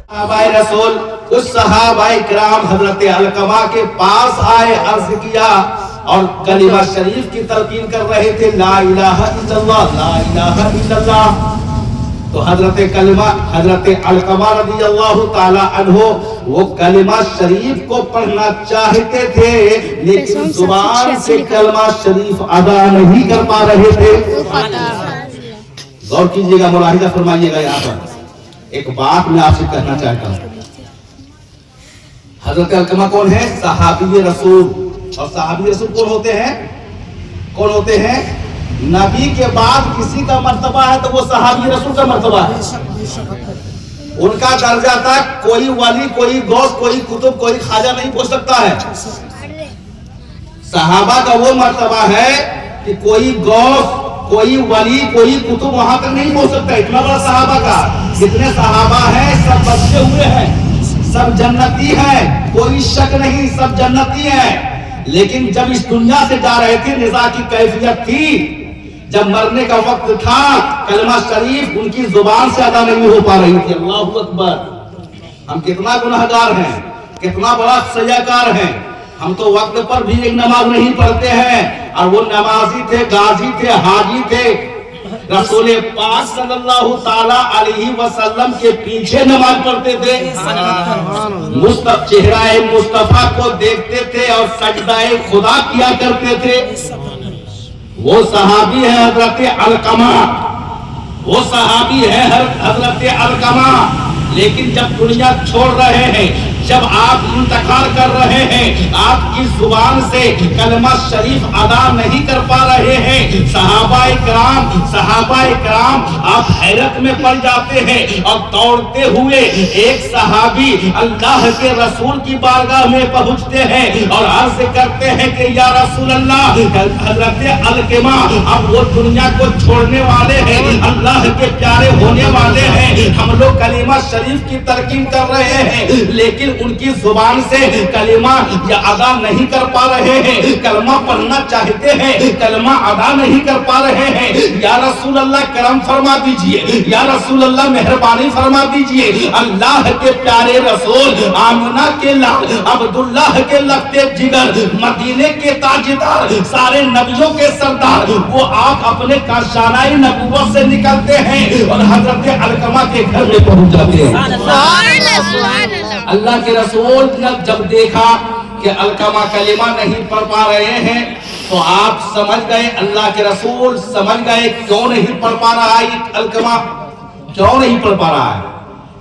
صحابہ رسول اس صحابہ کرام حضرت علقمہ کے پاس آئے، عرض کیا اور کلمہ شریف کی تلقین کر رہے تھے، لا الہ الا اللہ لا الہ الا اللہ۔ تو حضرت علقمہ رضی اللہ تعالی عنہ وہ کلمہ شریف کو پڑھنا چاہتے تھے لیکن زبان سے کلمہ شریف ادا نہیں کر پا رہے تھے۔ غور کیجئے گا، ملاحظہ فرمائیے گا، یہاں پر ایک بات میں آپ سے کہنا چاہتا ہوں۔ حضرت علقمہ کون ہے؟ صحابی رسول۔ اور صحابی رسول کون ہوتے ہیں؟ کون ہوتے ہیں؟ نبی کے بعد کسی کا مرتبہ ہے تو وہ صحابی رسول کا مرتبہ ہے۔ ان کا درجہ تک کوئی ولی، کوئی غوث، کوئی قطب، کوئی خواجہ نہیں پہنچ سکتا ہے۔ صحابہ کا وہ مرتبہ ہے کہ کوئی غوث، کوئی ولی، کوئی قطب وہاں تک نہیں پہنچ سکتا۔ اتنا بڑا صحابہ کا، جتنے صحابہ ہیں سب بچے ہوئے ہیں، سب جنتی ہیں، کوئی شک نہیں، سب جنتی ہیں۔ لیکن جب اس دنیا سے جا رہے تھے نزاع کی کیفیت تھی، جب مرنے کا وقت تھا کلمہ شریف ان کی زبان سے ادا نہیں ہو پا رہی تھی۔ اللہ اکبر! ہم کتنا گناہگار ہیں، کتنا بڑا سیاکار ہیں، ہم تو وقت پر بھی ایک نماز نہیں پڑھتے ہیں، اور وہ نمازی تھے، غازی تھے، حاجی تھے، رسول پاک صلی اللہ تعالی علیہ وسلم کے پیچھے نماز پڑھتے تھے، چہرہ مصطفیٰ کو دیکھتے تھے اور سجدہ خدا کیا کرتے تھے۔ وہ صحابی ہے حضرت علقمہ، وہ صحابی ہے حضرت علقمہ۔ لیکن جب دنیا چھوڑ رہے ہیں، جب آپ انتقال کر رہے ہیں، آپ کی زبان سے کلمہ شریف ادا نہیں کر پا رہے ہیں، صحابہ کرام آپ حیرت میں پڑ جاتے ہیں اور دوڑتے ہوئے ایک صحابی اللہ کے رسول کی بارگاہ میں پہنچتے ہیں اور عرض کرتے ہیں کہ یا رسول اللہ، حضرت علقمہ اب وہ دنیا کو چھوڑنے والے ہیں، اللہ کے پیارے ہونے والے ہیں، ہم لوگ کلمہ شریف کی تلقین کر رہے ہیں لیکن ان کی زبان سے کلمہ ادا نہیں کر پا رہے ہیں، کلمہ پڑھنا چاہتے ہیں، کلمہ ادا نہیں کر پا رہے ہیں، یا رسول اللہ کرم فرما دیجئے، یا رسول اللہ مہربانی فرما دیجئے۔ اللہ کے پیارے رسول، آمنہ کے لال، عبداللہ کے لگتے جگر، مدینے کے تاجدار، سارے نبیوں کے سردار، وہ آپ اپنے کاشانۂ نبوت سے نکلتے ہیں اور حضرت علقمہ کے گھر میں پہنچ جاتے ہیں۔ اللہ کے رسول نے جب دیکھا کہ علقمہ کلمہ نہیں پڑھ پا رہے ہیں تو آپ سمجھ گئے، اللہ کے رسول سمجھ گئے کیوں نہیں پڑھ پا رہا ہے علقمہ، کیوں نہیں پڑھ پا رہا ہے؟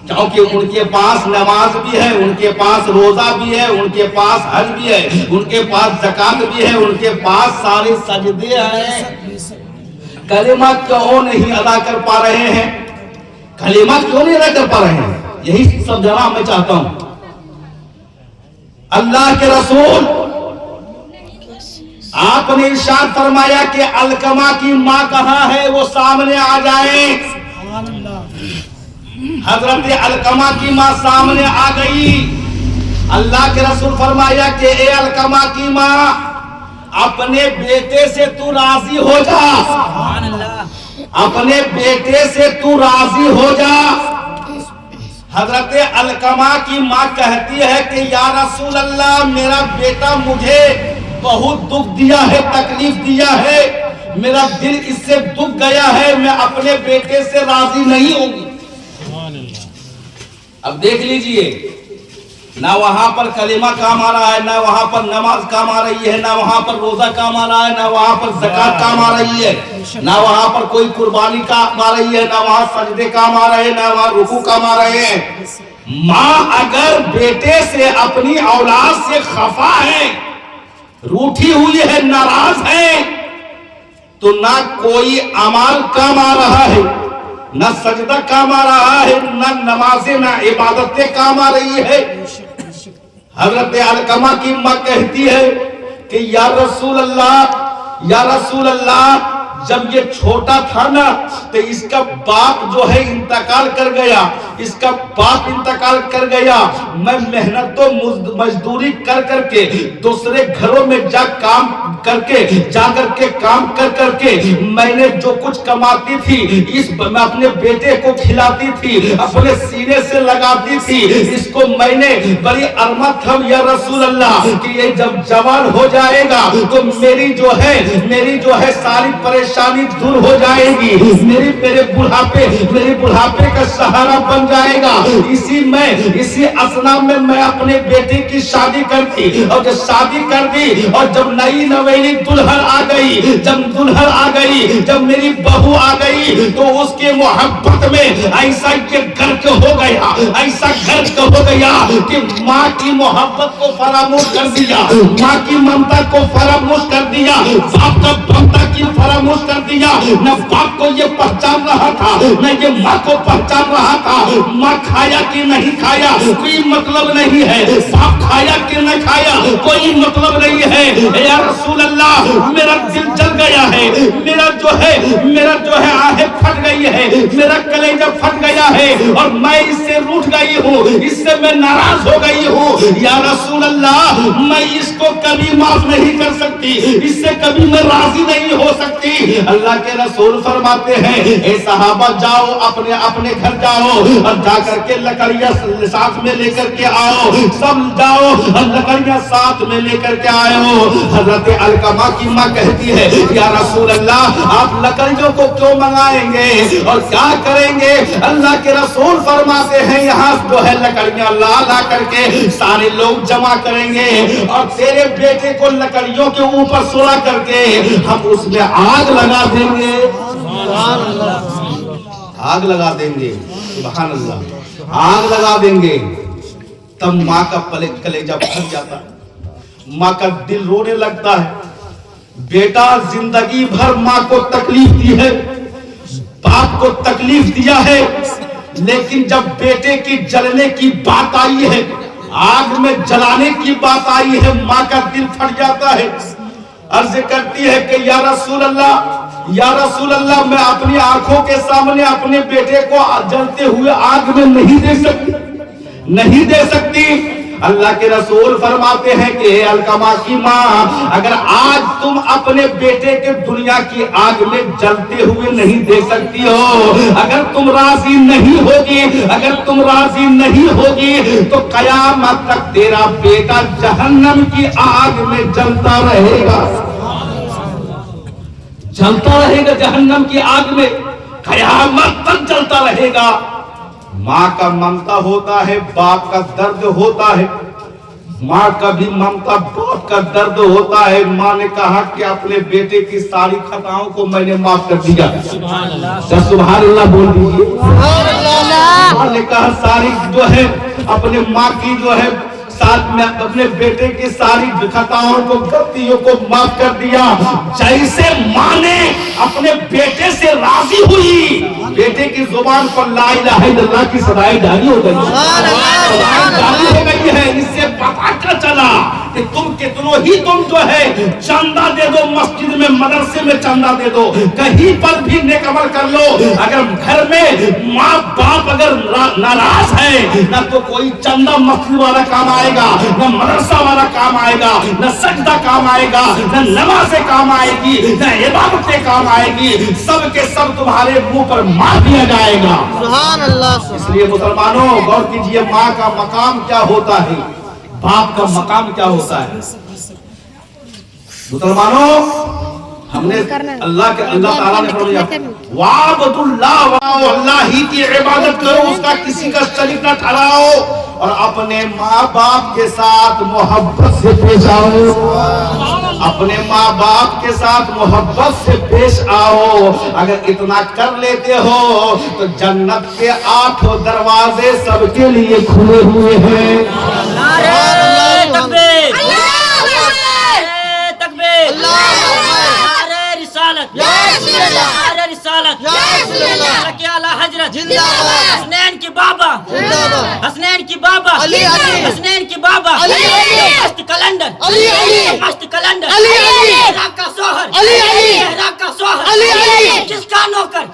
کیونکہ ان کے پاس نماز بھی ہے، ان کے پاس روزہ بھی ہے، ان کے پاس حج بھی ہے، ان کے پاس زکات بھی ہے، ان کے پاس سارے سجدے ہیں، کلمہ کیوں نہیں ادا کر پا رہے ہیں؟ کلمہ کیوں نہیں ادا کر پا رہے ہیں؟ یہی سمجھانا میں چاہتا ہوں۔ اللہ کے رسول آپ نے ارشاد فرمایا کہ علقمہ کی ماں کہاں ہے، وہ سامنے آ جائیں۔ حضرت علقمہ کی ماں سامنے آ گئی۔ اللہ کے رسول فرمایا کہ اے علقمہ کی ماں، اپنے بیٹے سے تو راضی ہو جا، اپنے بیٹے سے تو راضی ہو جا۔ حضرت علقمہ کی ماں کہتی ہے کہ یا رسول اللہ، میرا بیٹا مجھے بہت دکھ دیا ہے، تکلیف دیا ہے، میرا دل اس سے دکھ گیا ہے، میں اپنے بیٹے سے راضی نہیں ہوں گی۔ اب دیکھ لیجئے، نہ وہاں پر کلمہ کام آ رہا ہے، نہ وہاں پر نماز کام آ رہی ہے، نہ وہاں پر روزہ کام آ رہا ہے، نہ وہاں پر زکات کام آ رہی ہے، نہ وہاں پر کوئی قربانی کام آ رہی ہے، نہ وہاں سجدے کام آ رہے ہیں، نہ وہاں رکوع کام آ رہے ہیں۔ ماں اگر بیٹے سے، اپنی اولاد سے خفا ہے، روٹھی ہوئی ہے، ناراض ہے، تو نہ کوئی عمل کام آ رہا ہے، نہ سجدہ کام آ رہا ہے، نہ نمازیں، نہ عبادتیں کام آ رہی ہے۔ حضرت علقمہ کی ماں کہتی ہے کہ یا رسول اللہ، یا رسول اللہ، جب یہ چھوٹا تھا نا تو اس کا باپ جو ہے انتقال کر گیا، اس کا باپ انتقال کر گیا، میں محنت و مزدوری کر کر کے دوسرے گھروں میں جا کر کے کام کر کے میں نے جو کچھ کماتی تھی میں اپنے بیٹے کو کھلاتی تھی، اپنے سینے سے لگاتی تھی، اس کو میں نے بڑی ارمت تھا یا رسول اللہ کہ یہ جب جوان ہو جائے گا تو میری جو ہے ساری پریشانی دور ہو جائے گی، میرے بڑھاپے کا سہارا بن جائے گا۔ اسی اسنا میں اپنے بیٹے کی شادی کرتی، اور جب شادی کر دی اور جب نئی نویلی دلہن آ گئی، جب میری بہو آ گئی تو اس کے محبت میں ایسا گرک ہو گیا کہ ماں کی محبت کو فراموش کر دیا، ماں کی ممتا کو فراموش کر دیا، باپ کا ممتا کی فراموش کر دیا، نہ باپ کو یہ پہچان رہا تھا نہ یہ ماں کو پہچان رہا تھا۔ ماں کھایا کہ نہیں کھایا کوئی مطلب نہیں ہے، باپ کھایا کہ نہ کھایا کوئی مطلب نہیں ہے۔ یا رسول اللہ میرا دل جل گیا ہے، میرا جو ہے آہیں پھٹ گئی ہے، میرا کلیجہ پھٹ گیا ہے، اور میں اس سے روٹھ گئی ہوں، اس سے میں ناراض ہو گئی ہوں۔ یا رسول اللہ میں اس کو کبھی معاف نہیں کر سکتی، اس سے کبھی میں راضی نہیں ہو سکتی۔ اللہ کے رسول فرماتے ہیں اے صحابہ جاؤ اپنے گھر جاؤ اور جا کر کے لکڑیاں ساتھ میں لے کر کے آؤ، سب جاؤ اور لکڑیاں ساتھ میں لے کر کے آئے ہو۔ حضرت علقمہ کی ماں کہتی ہے یا رسول اللہ آپ لکڑیوں کو کیوں منگائیں گے اور کیا کریں گے؟ اللہ کے رسول فرماتے ہیں یہاں جو ہے لکڑیاں لا کر کے سارے لوگ جمع کریں گے اور تیرے بیٹے کو لکڑیوں کے اوپر سلا کر کے ہم اس میں آگ لگا دیں گے، آگ لگا دیں گے، سبحان اللہ، آگ لگا دیں گے۔ تب ماں کا کلیجہ پھٹ جاتا ہے، ماں کا دل رونے لگتا ہے۔ بیٹا زندگی بھر ماں کو تکلیف دی ہے، باپ کو تکلیف دیا ہے، لیکن جب بیٹے کی جلنے کی بات آئی ہے، آگ میں جلانے کی بات آئی ہے، ماں کا دل پھٹ جاتا ہے۔ عرض کرتی ہے کہ یا رسول اللہ میں اپنی آنکھوں کے سامنے اپنے بیٹے کو جلتے ہوئے آگ میں نہیں دے سکتی۔ اللہ کے رسول فرماتے ہیں کہ اے علقمہ کی ماں اگر آج تم اپنے بیٹے کے دنیا کی آگ میں جلتے ہوئے نہیں دے سکتی ہو، اگر تم راضی نہیں ہوگی تو قیامت تک تیرا بیٹا جہنم کی آگ میں جلتا رہے گا جہنم کی آگ میں قیامت تک جلتا رہے گا۔ ماں کا ممتا ہوتا ہے، باپ کا درد ہوتا ہے، ماں کا بھی ممتا باپ کا درد ہوتا ہے۔ ماں نے کہا کہ اپنے بیٹے کی ساری خطاؤں کو میں نے معاف کر دیا، سبحان اللہ بول دیجیے۔ ماں نے کہا ساری جو ہے اپنے ماں کی جو ہے ساتھ میں اپنے بیٹے کی ساری خطاؤں کو غلطیوں کو معاف کر دیا۔ جیسے ماں نے اپنے بیٹے سے راضی ہوئی، بیٹے کی زبان پر لا الہ الا اللہ کی صدائیں جاری ہو گئی ہے۔ اس سے پتہ کیا چلا کہ تم جو ہے چندہ دے دو، مسجد میں مدرسے میں چندہ دے دو، کہیں پر بھی نیک عمل کر لو، اگر گھر میں ماں باپ اگر ناراض ہے نہ تو کوئی چندہ مسجد والا کام آئے گا، نہ مدرسہ والا کام آئے گا، نہ سجدہ کام آئے گا، نہ نمازیں کام آئے گی، نہ عبادتیں کام آئے گی، سب کے سب تمہارے منہ پر مار دیا جائے گا۔ سبحان اللہ۔ اس لیے مسلمانوں غور کیجئے ماں کا مقام کیا ہوتا ہے، باپ کا مقام کیا ہوتا ہے۔ مسلمانوں ہم نے اللہ تعالیٰ نے فرمایا وَعَبُدُ اللَّهَ، اللہ ہی کی عبادت کرو، اس کا کسی کا شریک نہ ٹھہراؤ، اور اپنے ماں باپ کے ساتھ محبت سے پیش آؤ، اپنے ماں باپ کے ساتھ محبت سے پیش آؤ۔ اگر اتنا کر لیتے ہو تو جنت کے 8 دروازے سب کے لیے کھلے ہوئے ہیں۔ حضرت حسنین کی بابا حسنین کی بابا حسنین کی بابا مست کلندر مست کلندر زہرا کا شوہر زہرا کا شوہر کس کا نوکر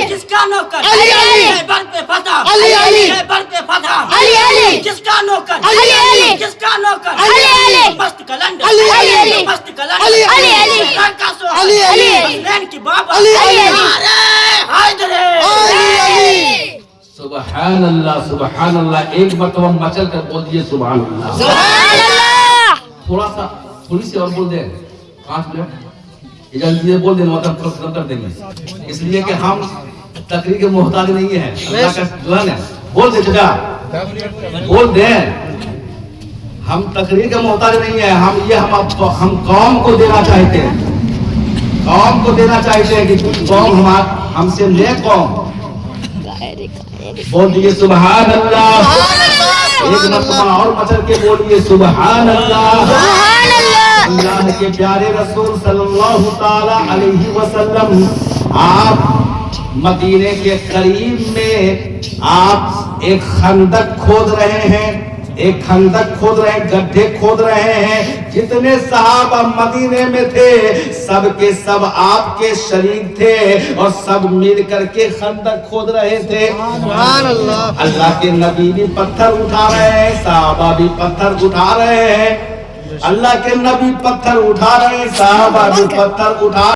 کس کا نوکر خیبر پہ فتح خیبر پہ فتح کس کا نوکر کس کا نوکر مست کلندر مست کلندر زہرا کا شوہر حسنین کی بابا حیدر سبحان اللہ ایک مرتبہ مچل کر بول دیے سبحان اللہ تھوڑی سی اور بول دیں 5 منٹ اجازت بول دیں مطلب ختم کر دیں گے اس لیے کہ ہم تقریر کے محتاج نہیں ہیں اللہ کا دلہن ہے بول دیں چچا بول دیں ہم تقریر کے محتاج نہیں ہیں ہم قوم کو دینا چاہتے ہیں قوم کو دینا چاہتے ہیں کہ قوم ہم سے نیک قوم بول دیئے سبحان اللہ ایک مرتبہ اور مچل کے بولیے سبحان اللہ اللہ کے پیارے رسول صلی اللہ تعالی علیہ وسلم آپ مدینے کے قریب میں آپ ایک خندق کھود رہے ہیں گڈھے کھود رہے ہیں جتنے صحابہ مدینے میں تھے سب کے سب آپ کے شریک تھے اور سب مل کر کے خندق کھود رہے تھے سبحان اللہ اللہ کے نبی بھی پتھر اٹھا رہے ہیں صحابہ بھی پتھر اٹھا رہے ہیں اللہ کے نبی پتھر اٹھا رہے ہیں صحابہ بھی پتھر اٹھا